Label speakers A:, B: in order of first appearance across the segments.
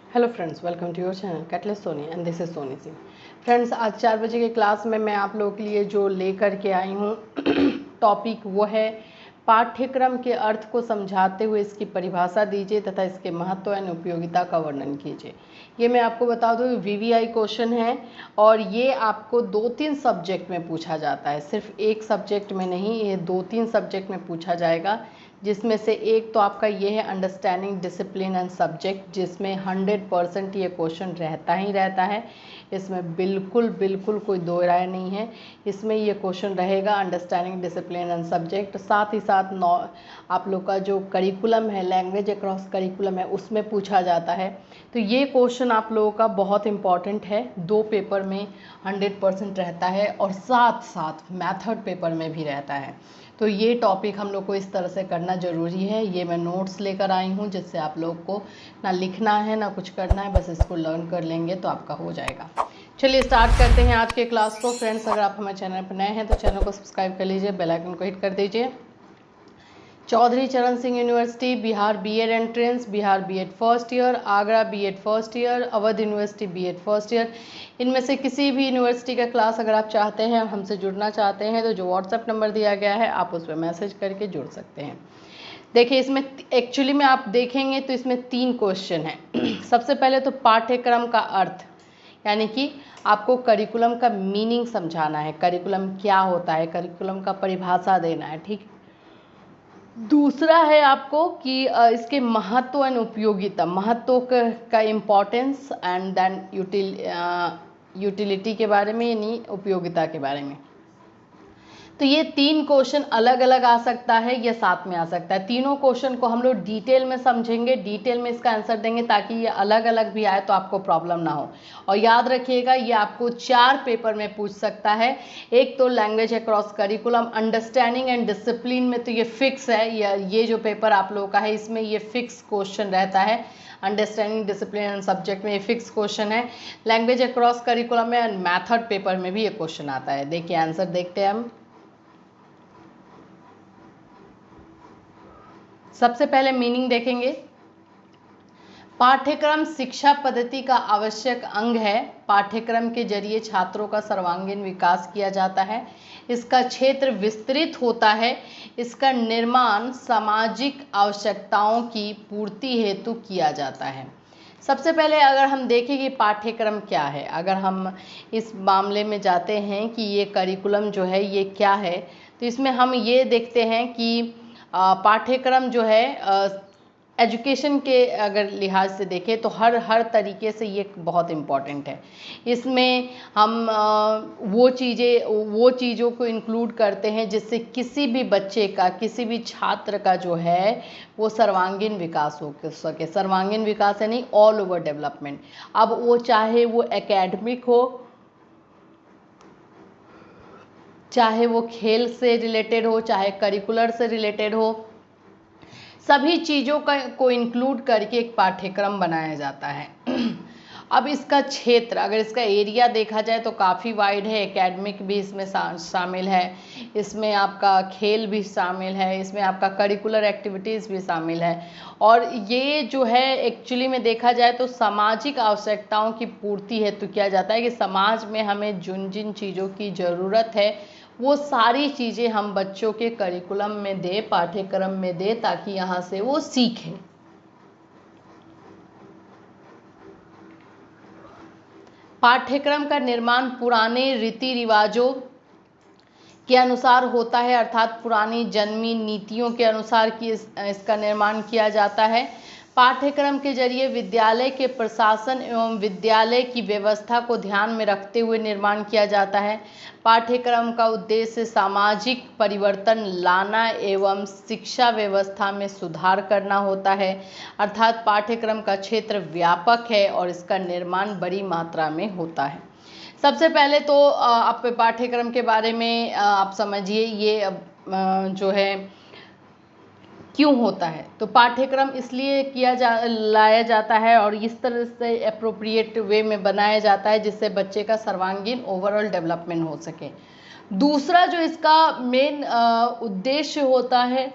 A: Hello friends, welcome to your channel catalyst Soni and this is Soni Singh. Friends, आज 4 बजे के class में मैं आप लोगों के लिए जो लेकर के आई हूँ टॉपिक वो है पाठ्यक्रम के अर्थ को समझाते हुए इसकी परिभाषा दीजिए तथा इसके महत्व एवं उपयोगिता का वर्णन कीजिए। ये मैं आपको बता दूँ वीवीआई क्वेश्चन है और ये आपको 2-3 सब्जेक्ट में पूछा जाता है, सिर्फ एक सब्जेक्ट में नहीं, ये 2-3 सब्जेक्ट में पूछा जाएगा। जिसमें से एक तो आपका ये है अंडरस्टैंडिंग डिसिप्लिन एंड सब्जेक्ट, जिसमें 100% ये क्वेश्चन रहता ही रहता है। इसमें बिल्कुल कोई दो राय नहीं है, इसमें ये क्वेश्चन रहेगा अंडरस्टैंडिंग डिसिप्लिन एंड सब्जेक्ट। साथ ही साथ आप लोग का जो करिकुलम है, लैंग्वेज अक्रॉस करिकुलम है, उसमें पूछा जाता है। तो ये क्वेश्चन आप लोगों का बहुत इंपॉर्टेंट है, 2 पेपर में 100% रहता है और साथ साथ मैथड पेपर में भी रहता है। तो ये टॉपिक हम लोग को इस तरह से करना ज़रूरी है। ये मैं नोट्स लेकर आई हूँ जिससे आप लोग को ना लिखना है ना कुछ करना है, बस इसको लर्न कर लेंगे तो आपका हो जाएगा। चलिए स्टार्ट करते हैं आज के क्लास को। फ्रेंड्स, अगर आप हमारे चैनल पर नए हैं तो चैनल को सब्सक्राइब कर लीजिए, बेल आइकन को हिट कर दीजिए। Chaudhary Charan Singh university, Bihar BEd entrance, Bihar BEd first year, Agra BEd first year, Awadh university BEd first year, इनमें से किसी भी यूनिवर्सिटी का क्लास अगर आप चाहते हैं, हमसे जुड़ना चाहते हैं तो जो व्हाट्सएप नंबर दिया गया है आप उस पर मैसेज करके जुड़ सकते हैं। देखिए, इसमें एक्चुअली में आप देखेंगे तो इसमें 3 क्वेश्चन हैं। सबसे पहले तो पाठ्यक्रम का अर्थ, यानी कि आपको करिकुलम का मीनिंग समझाना है, करिकुलम क्या होता है, करिकुलम का परिभाषा देना है, ठीक। दूसरा है आपको कि इसके महत्व एंड उपयोगिता, महत्व का इम्पोर्टेंस एंड देन यूटिलिटी के बारे में, यानी उपयोगिता के बारे में। तो ये 3 क्वेश्चन अलग अलग आ सकता है या साथ में आ सकता है। तीनों क्वेश्चन को हम लोग डिटेल में समझेंगे, डिटेल में इसका आंसर देंगे ताकि ये अलग अलग भी आए तो आपको प्रॉब्लम ना हो। और याद रखिएगा, ये आपको 4 पेपर में पूछ सकता है। एक तो language across curriculum, understanding and discipline में तो ये फिक्स है, ये जो पेपर आप लोगों का है इसमें ये फिक्स क्वेश्चन रहता है। अंडरस्टैंडिंग डिसिप्लिन एंड सब्जेक्ट में ये फिक्स क्वेश्चन है। लैंग्वेज अक्रॉस करिकुलम में एंड मैथड पेपर में भी ये क्वेश्चन आता है। देखिए आंसर देखते हैं हम। सबसे पहले मीनिंग देखेंगे। पाठ्यक्रम शिक्षा पद्धति का आवश्यक अंग है। पाठ्यक्रम के जरिए छात्रों का सर्वांगीण विकास किया जाता है। इसका क्षेत्र विस्तृत होता है। इसका निर्माण सामाजिक आवश्यकताओं की पूर्ति हेतु किया जाता है। सबसे पहले अगर हम देखें कि पाठ्यक्रम क्या है, अगर हम इस मामले में जाते हैं कि ये करिकुलम जो है ये क्या है, तो इसमें हम ये देखते हैं कि पाठ्यक्रम जो है एजुकेशन के अगर लिहाज से देखें तो हर तरीके से ये बहुत इम्पॉर्टेंट है। इसमें हम वो चीज़ों को इंक्लूड करते हैं जिससे किसी भी बच्चे का, किसी भी छात्र का जो है वो सर्वांगीण विकास हो सके। सर्वांगीण विकास यानी ऑल ओवर डेवलपमेंट। अब वो चाहे वो एकेडमिक हो, चाहे वो खेल से रिलेटेड हो, चाहे करिकुलर से रिलेटेड हो, सभी चीज़ों को इंक्लूड करके एक पाठ्यक्रम बनाया जाता है। अब इसका क्षेत्र, अगर इसका एरिया देखा जाए तो काफ़ी वाइड है। एकेडमिक भी इसमें शामिल है, इसमें आपका खेल भी शामिल है, इसमें आपका करिकुलर एक्टिविटीज़ भी शामिल है। और ये जो है एक्चुअली में देखा जाए तो सामाजिक आवश्यकताओं की पूर्ति हेतु किया जाता है कि समाज में हमें जिन चीज़ों की ज़रूरत है वो सारी चीज़ें हम बच्चों के करिकुलम में दे, पाठ्यक्रम में दे, ताकि यहाँ से वो सीखें। पाठ्यक्रम का निर्माण पुराने रीति रिवाजों के अनुसार होता है, अर्थात पुरानी जन्मी नीतियों के अनुसार की इसका निर्माण किया जाता है। पाठ्यक्रम के जरिए विद्यालय के प्रशासन एवं विद्यालय की व्यवस्था को ध्यान में रखते हुए निर्माण किया जाता है। पाठ्यक्रम का उद्देश्य सामाजिक परिवर्तन लाना एवं शिक्षा व्यवस्था में सुधार करना होता है, अर्थात पाठ्यक्रम का क्षेत्र व्यापक है और इसका निर्माण बड़ी मात्रा में होता है। सबसे पहले तो आप पाठ्यक्रम के बारे में आप समझिए, ये जो है क्यों होता है। तो पाठ्यक्रम इसलिए लाया जाता है और इस तरह से एप्रोप्रिएट वे में बनाया जाता है जिससे बच्चे का सर्वांगीण ओवरऑल डेवलपमेंट हो सके। दूसरा जो इसका मेन उद्देश्य होता है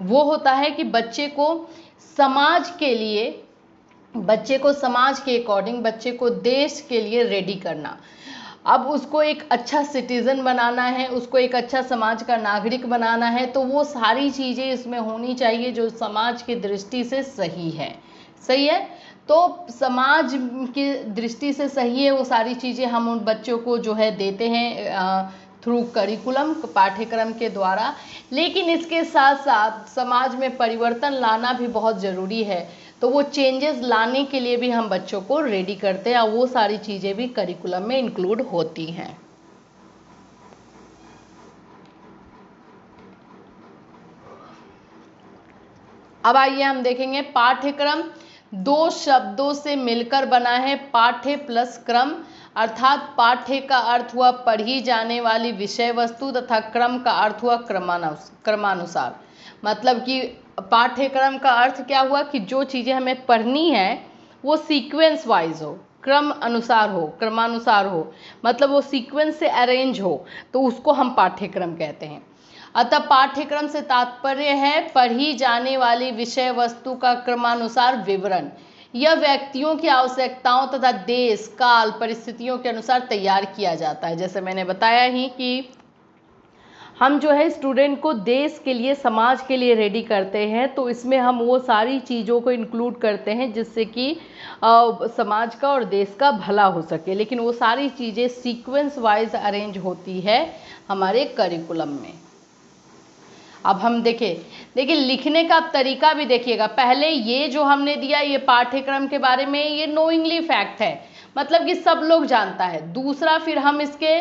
A: वो होता है कि बच्चे को समाज के लिए, बच्चे को समाज के अकॉर्डिंग, बच्चे को देश के लिए रेडी करना। अब उसको एक अच्छा सिटीजन बनाना है, उसको एक अच्छा समाज का नागरिक बनाना है, तो वो सारी चीज़ें इसमें होनी चाहिए जो समाज की दृष्टि से सही है। सही है, तो समाज की दृष्टि से सही है वो सारी चीज़ें हम उन बच्चों को जो है देते हैं थ्रू करिकुलम, पाठ्यक्रम के द्वारा। लेकिन इसके साथ साथ समाज में परिवर्तन लाना भी बहुत ज़रूरी है, तो वो चेंजेस लाने के लिए भी हम बच्चों को रेडी करते हैं और वो सारी चीज़ें भी करिकुलम में इंक्लूड होती हैं। अब आइए हम देखेंगे पाठ्यक्रम दो शब्दों से मिलकर बना है, पाठ्य प्लस क्रम, अर्थात पाठ्य का अर्थ हुआ पढ़ी जाने वाली विषय वस्तु तथा क्रम का अर्थ हुआ क्रमानुसार। मतलब कि पाठ्यक्रम का अर्थ क्या हुआ कि जो चीज़ें हमें पढ़नी है वो सीक्वेंस वाइज हो, क्रम अनुसार हो, क्रमानुसार हो, मतलब वो सीक्वेंस से अरेंज हो, तो उसको हम पाठ्यक्रम कहते हैं। अतः पाठ्यक्रम से तात्पर्य है पढ़ी जाने वाली विषय वस्तु का क्रमानुसार विवरण। यह व्यक्तियों की आवश्यकताओं तथा देश काल परिस्थितियों के अनुसार तैयार किया जाता है। जैसे मैंने बताया ही कि हम जो है स्टूडेंट को देश के लिए, समाज के लिए रेडी करते हैं, तो इसमें हम वो सारी चीज़ों को इंक्लूड करते हैं जिससे कि समाज का और देश का भला हो सके। लेकिन वो सारी चीज़ें सीक्वेंस वाइज अरेंज होती है हमारे करिकुलम में। अब हम देखिए लिखने का तरीका भी देखिएगा। पहले ये जो हमने दिया ये पाठ्यक्रम के बारे में ये नोइंगली फैक्ट है, मतलब कि सब लोग जानता है। दूसरा फिर हम इसके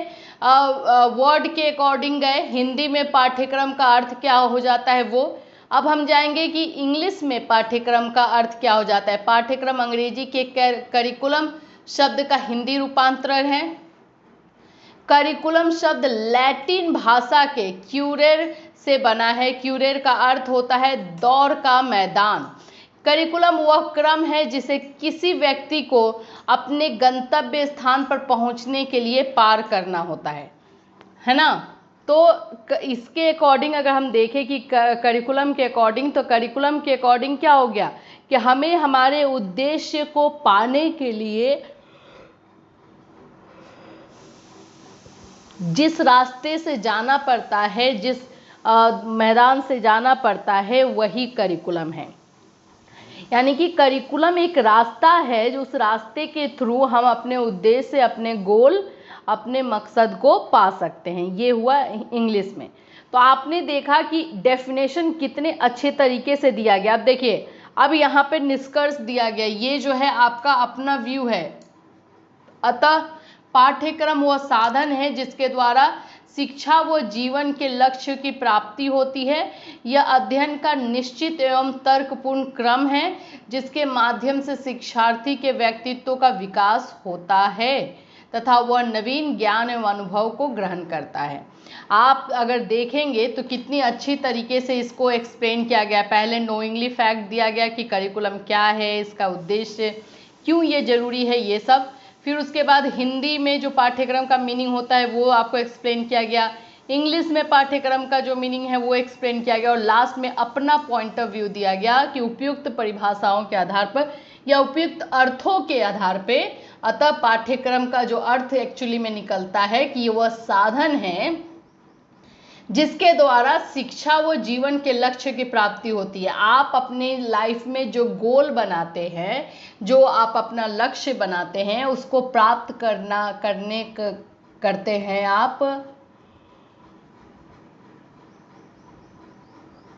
A: वर्ड के अकॉर्डिंग गए, हिंदी में पाठ्यक्रम का अर्थ क्या हो जाता है वो। अब हम जाएंगे कि इंग्लिश में पाठ्यक्रम का अर्थ क्या हो जाता है। पाठ्यक्रम अंग्रेजी के करिकुलम शब्द का हिंदी रूपांतरण है। करिकुलम शब्द लैटिन भाषा के क्यूरेर से बना है। क्यूरेर का अर्थ होता है दौड़ का मैदान। करिकुलम वह क्रम है जिसे किसी व्यक्ति को अपने गंतव्य स्थान पर पहुंचने के लिए पार करना होता है ना। तो इसके अकॉर्डिंग अगर हम देखें कि करिकुलम के अकॉर्डिंग, तो करिकुलम के अकॉर्डिंग क्या हो गया कि हमें हमारे उद्देश्य को पाने के लिए जिस रास्ते से जाना पड़ता है, जिस मैदान से जाना पड़ता है, वही करिकुलम है। यानी कि करिकुलम एक रास्ता है जो उस रास्ते के थ्रू हम अपने उद्देश्य, अपने गोल, अपने मकसद को पा सकते हैं। ये हुआ इंग्लिश में। तो आपने देखा कि डेफिनेशन कितने अच्छे तरीके से दिया गया। अब देखिए, अब यहाँ पे निष्कर्ष दिया गया, ये जो है आपका अपना व्यू है। अतः पाठ्यक्रम वह साधन है जिसके द्वारा शिक्षा व जीवन के लक्ष्य की प्राप्ति होती है। यह अध्ययन का निश्चित एवं तर्कपूर्ण क्रम है जिसके माध्यम से शिक्षार्थी के व्यक्तित्व का विकास होता है तथा वह नवीन ज्ञान एवं अनुभव को ग्रहण करता है। आप अगर देखेंगे तो कितनी अच्छी तरीके से इसको एक्सप्लेन किया गया। पहले नोइंगली फैक्ट दिया गया कि करिकुलम क्या है, इसका उद्देश्य, क्यों ये जरूरी है, ये सब। फिर उसके बाद हिंदी में जो पाठ्यक्रम का मीनिंग होता है वो आपको एक्सप्लेन किया गया। इंग्लिश में पाठ्यक्रम का जो मीनिंग है वो एक्सप्लेन किया गया और लास्ट में अपना पॉइंट ऑफ व्यू दिया गया कि उपयुक्त परिभाषाओं के आधार पर या उपयुक्त अर्थों के आधार पे, अतः पाठ्यक्रम का जो अर्थ एक्चुअली में निकलता है कि वह साधन है जिसके द्वारा शिक्षा व जीवन के लक्ष्य की प्राप्ति होती है। आप अपने लाइफ में जो गोल बनाते हैं, जो आप अपना लक्ष्य बनाते हैं, उसको प्राप्त करते हैं आप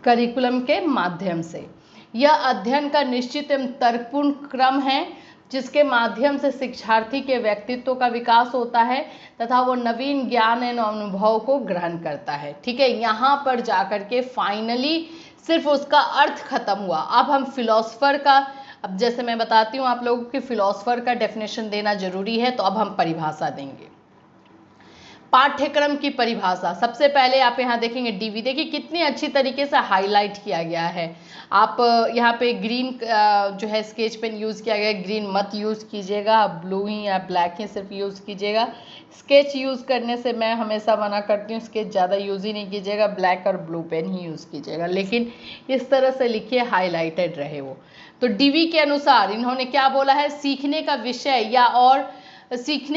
A: करिकुलम के माध्यम से। यह अध्ययन का निश्चित एवं तर्कपूर्ण क्रम है जिसके माध्यम से शिक्षार्थी के व्यक्तित्व का विकास होता है तथा वो नवीन ज्ञान एवं अनुभव को ग्रहण करता है। ठीक है, यहाँ पर जाकर के फाइनली सिर्फ उसका अर्थ खत्म हुआ। अब हम फिलोसफर का, अब जैसे मैं बताती हूँ आप लोगों को कि फिलोसफर का डेफिनेशन देना जरूरी है, तो अब हम परिभाषा देंगे। पाठ्यक्रम की परिभाषा। सबसे पहले आप यहाँ देखेंगे डीवी, देखिए कितनी अच्छी तरीके से हाईलाइट किया गया है। आप यहाँ पे ग्रीन जो है स्केच पेन यूज़ किया गया है, ग्रीन मत यूज़ कीजिएगा, ब्लू ही या ब्लैक ही सिर्फ यूज़ कीजिएगा। स्केच यूज़ करने से मैं हमेशा मना करती हूँ, स्केच ज़्यादा यूज़ ही नहीं कीजिएगा, ब्लैक और ब्लू पेन ही यूज़ कीजिएगा, लेकिन इस तरह से लिखिए हाईलाइटेड रहे वो। तो डीवी के अनुसार इन्होंने क्या बोला है, सीखने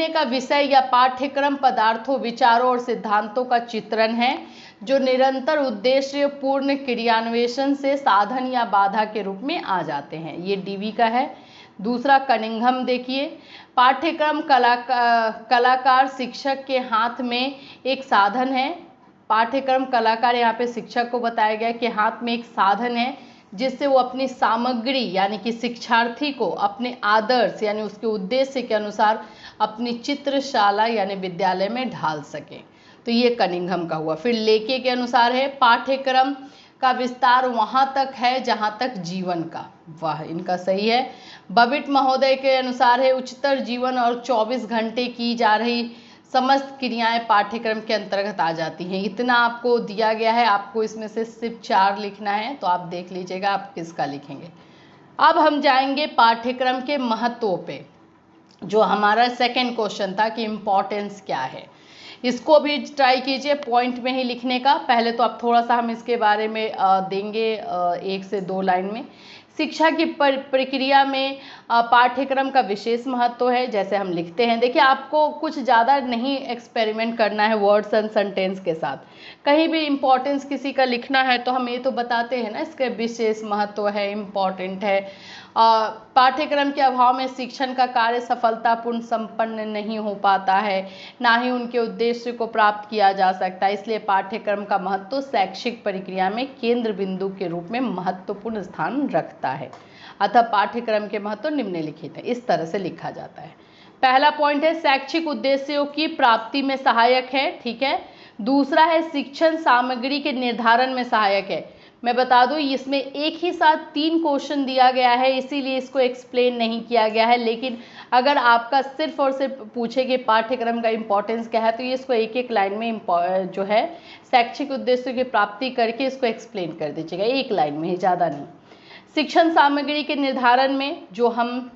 A: का विषय या पाठ्यक्रम पदार्थों, विचारों और सिद्धांतों का चित्रण है जो निरंतर उद्देश्य पूर्ण क्रियान्वेषण से साधन या बाधा के रूप में आ जाते हैं। ये डीवी का है। दूसरा कनिंघम देखिए, पाठ्यक्रम कलाकार शिक्षक के हाथ में एक साधन है। पाठ्यक्रम कलाकार यहाँ पे शिक्षक को बताया गया कि हाथ में एक साधन है जिससे वो अपनी सामग्री यानी कि शिक्षार्थी को अपने आदर्श यानी उसके उद्देश्य के अनुसार अपनी चित्रशाला यानी विद्यालय में ढाल सके। तो ये कनिंघम का हुआ। फिर लेके के अनुसार है, पाठ्यक्रम का विस्तार वहाँ तक है जहाँ तक जीवन का। वाह, इनका सही है। बबिट महोदय के अनुसार है, उच्चतर जीवन और 24 घंटे की जा रही समस्त क्रियाएं पाठ्यक्रम के अंतर्गत आ जाती हैं। इतना आपको दिया गया है, आपको इसमें से सिर्फ 4 लिखना है, तो आप देख लीजिएगा आप किसका लिखेंगे। अब हम जाएंगे पाठ्यक्रम के महत्व पे, जो हमारा सेकंड क्वेश्चन था कि इम्पोर्टेंस क्या है। इसको भी ट्राई कीजिए पॉइंट में ही लिखने का। पहले तो आप थोड़ा सा हम इसके बारे में देंगे 1 से 2 लाइन में। शिक्षा की प्रक्रिया में पाठ्यक्रम का विशेष महत्व है, जैसे हम लिखते हैं। देखिए आपको कुछ ज़्यादा नहीं एक्सपेरिमेंट करना है वर्ड्स एंड सेंटेंस के साथ। कहीं भी इम्पोर्टेंस किसी का लिखना है तो हम ये तो बताते हैं ना, इसके विशेष महत्व है, इम्पॉर्टेंट है। पाठ्यक्रम के अभाव में शिक्षण का कार्य सफलतापूर्ण संपन्न नहीं हो पाता है, ना ही उनके उद्देश्य को प्राप्त किया जा सकता है। इसलिए पाठ्यक्रम का महत्व शैक्षिक प्रक्रिया में केंद्र बिंदु के रूप में महत्वपूर्ण स्थान रखता है। अतः पाठ्यक्रम के महत्व निम्नलिखित है, इस तरह से लिखा जाता है। पहला पॉइंट है शैक्षिक उद्देश्यों की प्राप्ति में सहायक है, ठीक है। दूसरा है शिक्षण सामग्री के निर्धारण में सहायक है। मैं बता दूं इसमें एक ही साथ 3 क्वेश्चन दिया गया है, इसीलिए इसको एक्सप्लेन नहीं किया गया है। लेकिन अगर आपका सिर्फ और सिर्फ पूछे कि पाठ्यक्रम का इम्पोर्टेंस क्या है, तो ये इसको एक लाइन में जो है शैक्षिक उद्देश्यों की प्राप्ति करके इसको एक्सप्लेन कर दीजिएगा, 1 लाइन में ही, ज़्यादा नहीं। शिक्षण सामग्री के निर्धारण में जो हम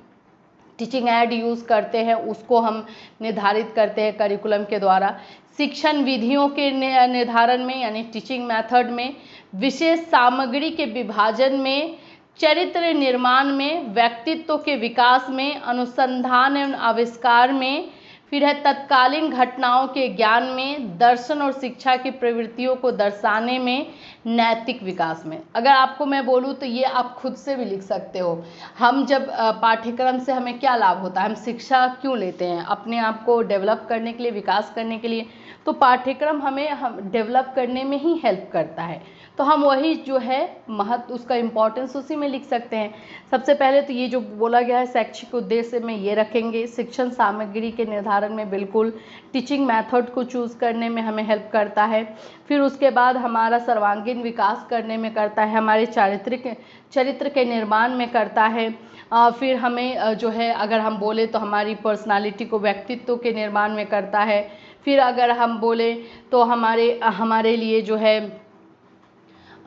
A: टीचिंग ऐड यूज़ करते हैं उसको हम निर्धारित करते हैं करिकुलम के द्वारा। शिक्षण विधियों के निर्धारण में यानी टीचिंग मेथड में, विशेष सामग्री के विभाजन में, चरित्र निर्माण में, व्यक्तित्व के विकास में, अनुसंधान एवं आविष्कार में, फिर है तत्कालीन घटनाओं के ज्ञान में, दर्शन और शिक्षा की प्रवृत्तियों को दर्शाने में, नैतिक विकास में। अगर आपको मैं बोलूँ तो ये आप खुद से भी लिख सकते हो। हम जब पाठ्यक्रम से हमें क्या लाभ होता है, हम शिक्षा क्यों लेते हैं, अपने आप को डेवलप करने के लिए, विकास करने के लिए। तो पाठ्यक्रम हम डेवलप करने में ही हेल्प करता है। तो हम वही जो है महत्व, उसका इम्पोर्टेंस उसी में लिख सकते हैं। सबसे पहले तो ये जो बोला गया है शैक्षिक उद्देश्य में ये रखेंगे। शिक्षण सामग्री के निर्धारण में बिल्कुल, टीचिंग मेथड को चूज़ करने में हमें हेल्प करता है। फिर उसके बाद हमारा सर्वांगीण विकास करने में करता है, हमारे चरित्र के निर्माण में करता है। फिर हमें जो है अगर हम बोले तो हमारी पर्सनालिटी को, व्यक्तित्व के निर्माण में करता है। फिर अगर हम बोले तो हमारे लिए जो है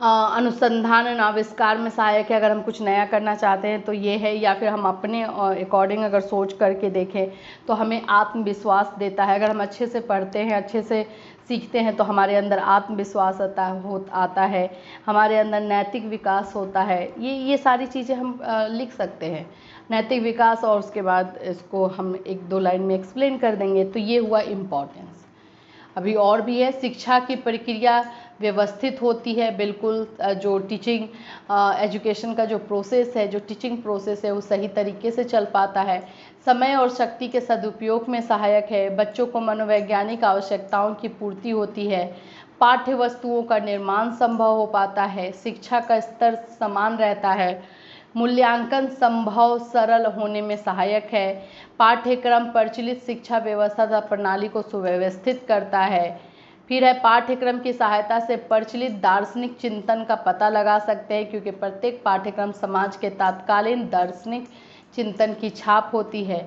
A: अनुसंधान और आविष्कार में सहायक है। अगर हम कुछ नया करना चाहते हैं तो ये है, या फिर हम अपने अकॉर्डिंग अगर सोच करके देखें तो हमें आत्मविश्वास देता है। अगर हम अच्छे से पढ़ते हैं, अच्छे से सीखते हैं तो हमारे अंदर आत्मविश्वास आता है, हमारे अंदर नैतिक विकास होता है। ये सारी चीज़ें हम लिख सकते हैं, नैतिक विकास, और उसके बाद इसको हम 1-2 लाइन में एक्सप्लेन कर देंगे। तो ये हुआ इम्पोर्टेंस। अभी और भी है, शिक्षा की प्रक्रिया व्यवस्थित होती है, बिल्कुल जो टीचिंग एजुकेशन का जो प्रोसेस है, जो टीचिंग प्रोसेस है वो सही तरीके से चल पाता है। समय और शक्ति के सदुपयोग में सहायक है। बच्चों को मनोवैज्ञानिक आवश्यकताओं की पूर्ति होती है। पाठ्य वस्तुओं का निर्माण संभव हो पाता है। शिक्षा का स्तर समान रहता है। मूल्यांकन संभव सरल होने में सहायक है। पाठ्यक्रम प्रचलित शिक्षा व्यवस्था तथा प्रणाली को सुव्यवस्थित करता है। फिर है पाठ्यक्रम की सहायता से प्रचलित दार्शनिक चिंतन का पता लगा सकते हैं, क्योंकि प्रत्येक पाठ्यक्रम समाज के तत्कालीन दार्शनिक चिंतन की छाप होती है।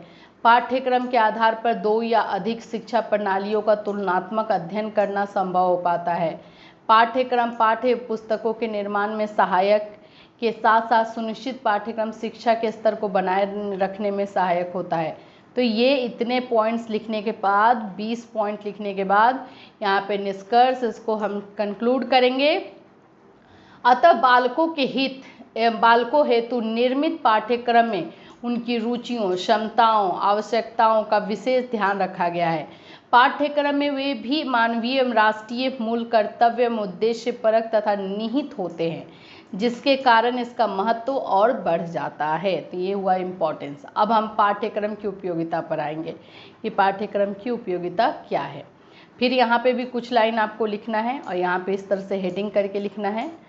A: पाठ्यक्रम के आधार पर 2 या अधिक शिक्षा प्रणालियों का तुलनात्मक अध्ययन करना संभव हो पाता है। पाठ्यक्रम पाठ्य पुस्तकों के निर्माण में सहायक के साथ साथ सुनिश्चित पाठ्यक्रम शिक्षा के स्तर को बनाए रखने में सहायक होता है। तो ये इतने पॉइंट्स लिखने के बाद, 20 पॉइंट लिखने के बाद यहाँ पे निष्कर्ष इसको हम कंक्लूड करेंगे। अतः बालकों हेतु निर्मित पाठ्यक्रम में उनकी रुचियों, क्षमताओं, आवश्यकताओं का विशेष ध्यान रखा गया है। पाठ्यक्रम में वे भी मानवीय एवं राष्ट्रीय मूल कर्तव्य एवं उद्देश्य परक तथा निहित होते हैं, जिसके कारण इसका महत्व और बढ़ जाता है। तो ये हुआ इम्पोर्टेंस। अब हम पाठ्यक्रम की उपयोगिता पर आएंगे कि पाठ्यक्रम की उपयोगिता क्या है। फिर यहाँ पे भी कुछ लाइन आपको लिखना है और यहाँ पे इस तरह से हेडिंग करके लिखना है।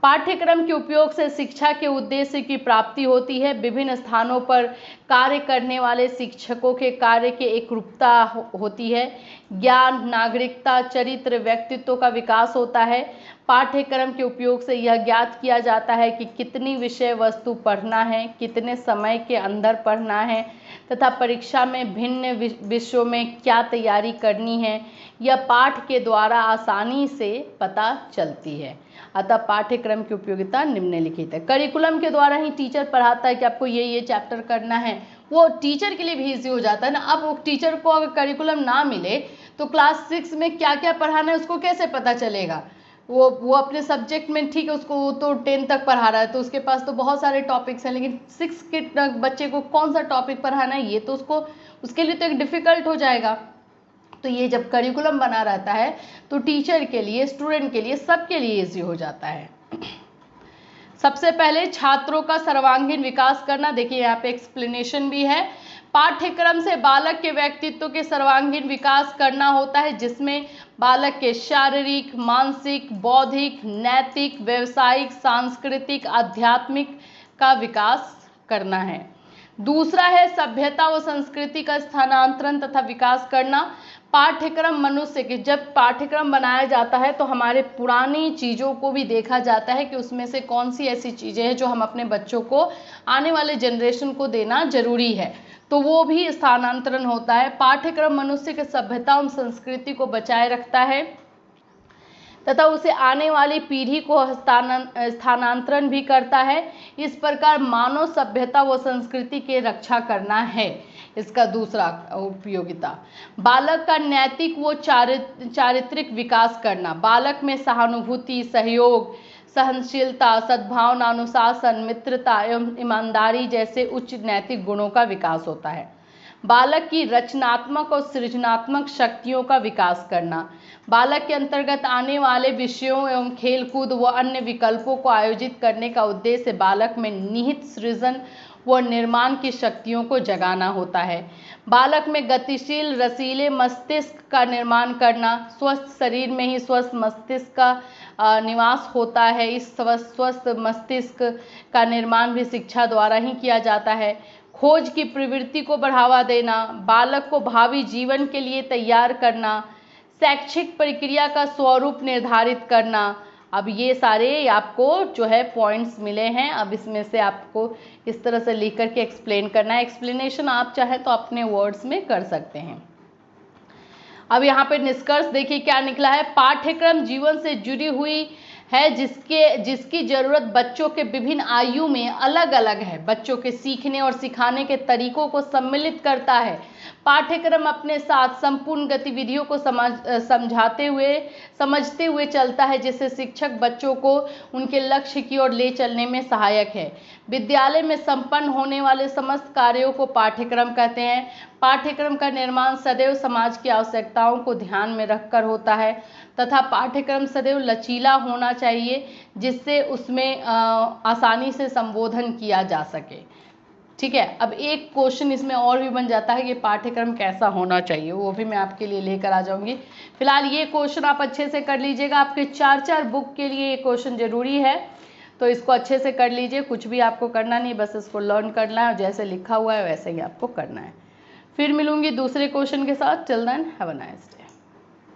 A: पाठ्यक्रम के उपयोग से शिक्षा के उद्देश्य की प्राप्ति होती है। विभिन्न स्थानों पर कार्य करने वाले शिक्षकों के कार्य की एकरूपता होती है। ज्ञान, नागरिकता, चरित्र, व्यक्तित्व का विकास होता है। पाठ्यक्रम के उपयोग से यह ज्ञात किया जाता है कि कितनी विषय वस्तु पढ़ना है, कितने समय के अंदर पढ़ना है तथा परीक्षा में भिन्न विषयों में क्या तैयारी करनी है, यह पाठ के द्वारा आसानी से पता चलती है। अतः पाठ्यक्रम की उपयोगिता निम्नलिखित है। करिकुलम के द्वारा ही टीचर पढ़ाता है कि आपको ये चैप्टर करना है, वो टीचर के लिए भी ईजी हो जाता है ना। अब वो टीचर को अगर करिकुलम ना मिले तो क्लास 6 में क्या क्या पढ़ाना है उसको कैसे पता चलेगा। वो अपने सब्जेक्ट में ठीक है, उसको तो 10 तक पढ़ा रहा है तो उसके पास तो बहुत सारे टॉपिक्स हैं, लेकिन 6 के बच्चे को कौन सा टॉपिक पढ़ाना है ये तो उसके लिए तो एक डिफ़िकल्ट हो जाएगा। तो ये जब करिकुलम बना रहता है तो टीचर के लिए, स्टूडेंट के लिए, सबके लिए ईजी हो जाता है। सबसे पहले छात्रों का सर्वांगीण विकास करना। देखिए यहाँ पे एक्सप्लेनेशन भी है। पाठ्यक्रम से बालक के व्यक्तित्व के सर्वांगीण विकास करना होता है, जिसमें बालक के शारीरिक, मानसिक, बौद्धिक, नैतिक, व्यवसायिक, सांस्कृतिक, आध्यात्मिक का विकास करना है। दूसरा है सभ्यता व संस्कृति का स्थानांतरण तथा विकास करना। पाठ्यक्रम मनुष्य के, जब पाठ्यक्रम बनाया जाता है तो हमारे पुरानी चीज़ों को भी देखा जाता है कि उसमें से कौन सी ऐसी चीज़ें हैं जो हम अपने बच्चों को, आने वाले जनरेशन को देना जरूरी है, तो वो भी स्थानांतरण होता है। पाठ्यक्रम मनुष्य के सभ्यता एवं संस्कृति को बचाए रखता है तथा उसे आने वाली पीढ़ी को स्थानांतरण भी करता है। इस प्रकार मानव सभ्यता व संस्कृति की रक्षा करना है इसका दूसरा उपयोगिता। बालक का नैतिक व चारित्रिक विकास करना। बालक में सहानुभूति, सहयोग, सहनशीलता, सद्भावना, अनुशासन, मित्रता एवं ईमानदारी जैसे उच्च नैतिक गुणों का विकास होता है। बालक की रचनात्मक और सृजनात्मक शक्तियों का विकास करना। बालक के अंतर्गत आने वाले विषयों एवं खेलकूद व अन्य विकल्पों को आयोजित करने का उद्देश्य बालक में निहित सृजन व निर्माण की शक्तियों को जगाना होता है। बालक में गतिशील, रसीले मस्तिष्क का निर्माण करना। स्वस्थ शरीर में ही स्वस्थ मस्तिष्क का निवास होता है। इस स्वस्थ मस्तिष्क का निर्माण भी शिक्षा द्वारा ही किया जाता है। खोज की प्रवृत्ति को बढ़ावा देना। बालक को भावी जीवन के लिए तैयार करना। शैक्षिक प्रक्रिया का स्वरूप निर्धारित करना। अब ये सारे आपको जो है पॉइंट्स मिले हैं। अब इसमें से आपको इस तरह से लिख करके एक्सप्लेन करना है। एक्सप्लेनेशन आप चाहे तो अपने वर्ड्स में कर सकते हैं। अब यहाँ पे निष्कर्ष देखिए क्या निकला है। पाठ्यक्रम जीवन से जुड़ी हुई है, जिसकी ज़रूरत बच्चों के विभिन्न आयु में अलग अलग है। बच्चों के सीखने और सिखाने के तरीकों को सम्मिलित करता है। पाठ्यक्रम अपने साथ संपूर्ण गतिविधियों को समझते हुए चलता है, जिससे शिक्षक बच्चों को उनके लक्ष्य की ओर ले चलने में सहायक है। विद्यालय में संपन्न होने वाले समस्त कार्यों को पाठ्यक्रम कहते हैं। पाठ्यक्रम का निर्माण सदैव समाज की आवश्यकताओं को ध्यान में रखकर होता है तथा पाठ्यक्रम सदैव लचीला होना चाहिए, जिससे उसमें आसानी से संबोधन किया जा सके। ठीक है। अब एक क्वेश्चन इसमें और भी बन जाता है कि पाठ्यक्रम कैसा होना चाहिए, वो भी मैं आपके लिए लेकर आ जाऊंगी। फिलहाल ये क्वेश्चन आप अच्छे से कर लीजिएगा। आपके 4 बुक के लिए ये क्वेश्चन जरूरी है, तो इसको अच्छे से कर लीजिए। कुछ भी आपको करना नहीं, बस इसको लर्न करना है और जैसे लिखा हुआ है वैसे ही आपको करना है। फिर मिलूंगी दूसरे क्वेश्चन के साथ। Till then have a nice day.